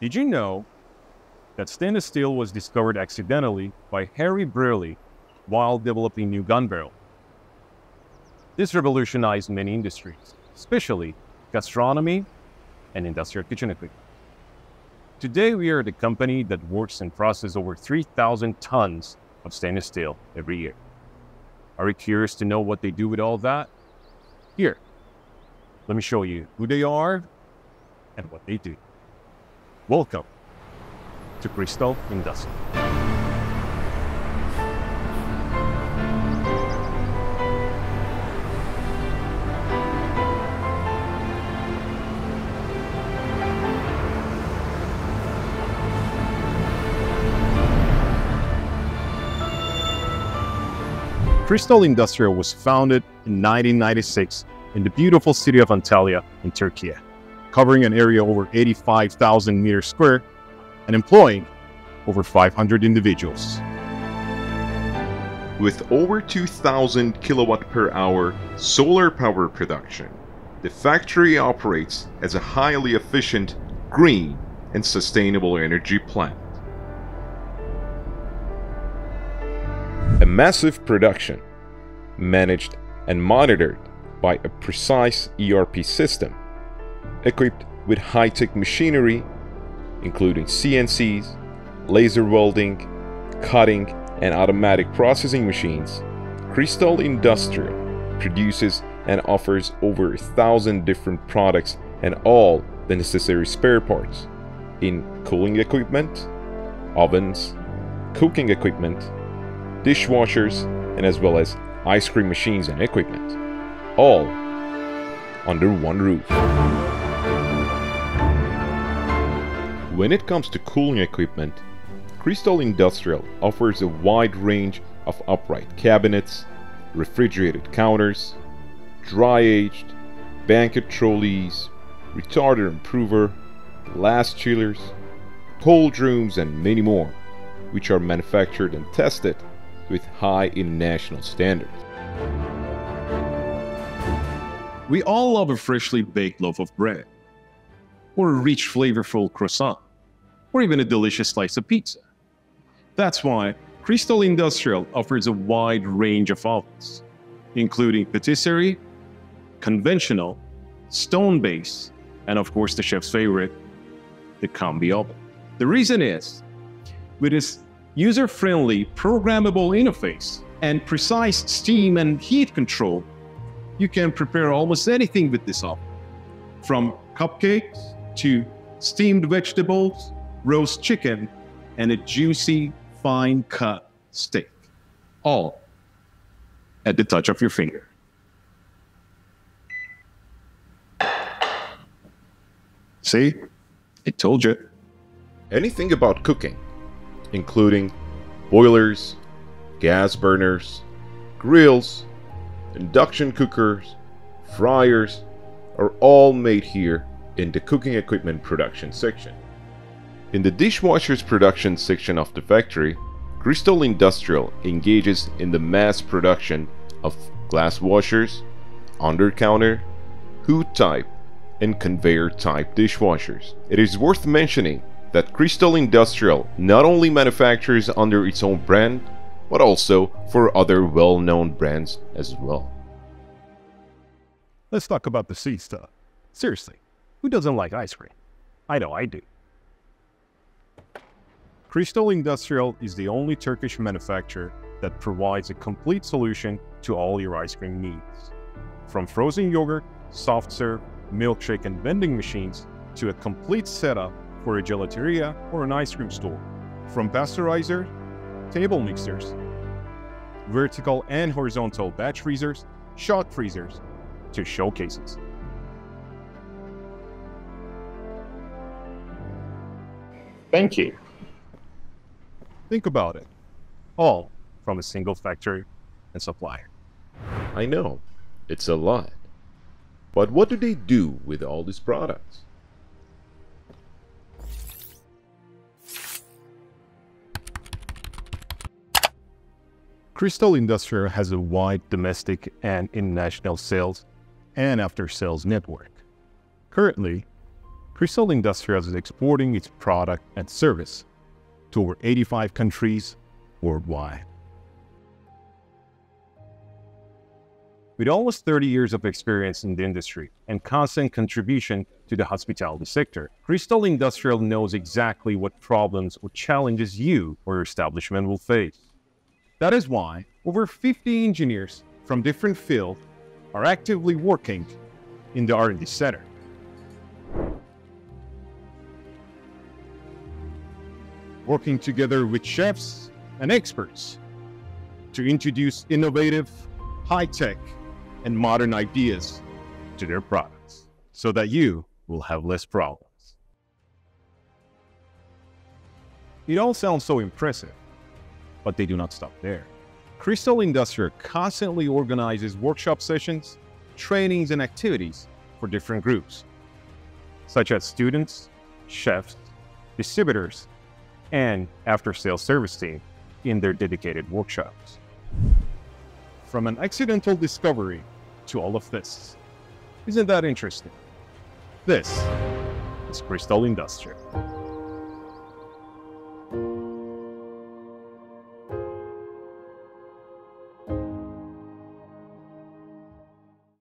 Did you know that stainless steel was discovered accidentally by Harry Brearley while developing new gun barrel? This revolutionized many industries, especially gastronomy and industrial kitchen equipment. Today, we are the company that works and processes over 3,000 tons of stainless steel every year. Are you curious to know what they do with all that? Here, let me show you who they are and what they do. Welcome to Kristal Industrial. Kristal Industrial was founded in 1996 in the beautiful city of Antalya in Turkey, covering an area over 85,000 meters square and employing over 500 individuals. With over 2,000 kilowatt per hour solar power production, the factory operates as a highly efficient, green, and sustainable energy plant. A massive production, managed and monitored by a precise ERP system, equipped with high-tech machinery, including CNCs, laser welding, cutting, and automatic processing machines. Kristal Industrial produces and offers over 1,000 different products and all the necessary spare parts in cooling equipment, ovens, cooking equipment, dishwashers, and as well as ice cream machines and equipment, all under one roof. When it comes to cooling equipment, Kristal Industrial offers a wide range of upright cabinets, refrigerated counters, dry-aged, banquet trolleys, retarder improver, glass chillers, cold rooms, and many more, which are manufactured and tested with high international standards. We all love a freshly baked loaf of bread, or a rich, flavorful croissant, or even a delicious slice of pizza. That's why Kristal Industrial offers a wide range of ovens, including patisserie, conventional, stone-based, and of course the chef's favorite, the combi oven. The reason is, with its user-friendly, programmable interface and precise steam and heat control, you can prepare almost anything with this oven, from cupcakes to steamed vegetables, roast chicken, and a juicy, fine-cut steak, all at the touch of your finger. See? I told you. Anything about cooking, including boilers, gas burners, grills, induction cookers, fryers, are all made here in the cooking equipment production section. In the dishwashers production section of the factory, Kristal Industrial engages in the mass production of glass washers, under-counter, hood-type, and conveyor-type dishwashers. It is worth mentioning that Kristal Industrial not only manufactures under its own brand, but also for other well-known brands as well. Let's talk about the sweet stuff. Seriously, who doesn't like ice cream? I know I do. Kristal Industrial is the only Turkish manufacturer that provides a complete solution to all your ice cream needs. From frozen yogurt, soft serve, milkshake, and vending machines to a complete setup for a gelateria or an ice cream store. From pasteurizer, table mixers, vertical and horizontal batch freezers, shot freezers, to showcases. Thank you. Think about it. All from a single factory and supplier. I know, it's a lot. But what do they do with all these products? Kristal Industrial has a wide domestic and international sales and after-sales network. Currently, Kristal Industrial is exporting its product and service to over 85 countries worldwide. With almost 30 years of experience in the industry and constant contribution to the hospitality sector, Kristal Industrial knows exactly what problems or challenges you or your establishment will face. That is why over 50 engineers from different fields are actively working in the R&D center. Working together with chefs and experts to introduce innovative, high-tech, and modern ideas to their products so that you will have less problems. It all sounds so impressive, but they do not stop there. Kristal Industrial constantly organizes workshop sessions, trainings, and activities for different groups, such as students, chefs, distributors, and after-sales service team in their dedicated workshops. From an accidental discovery to all of this. Isn't that interesting? This is Kristal Industrial.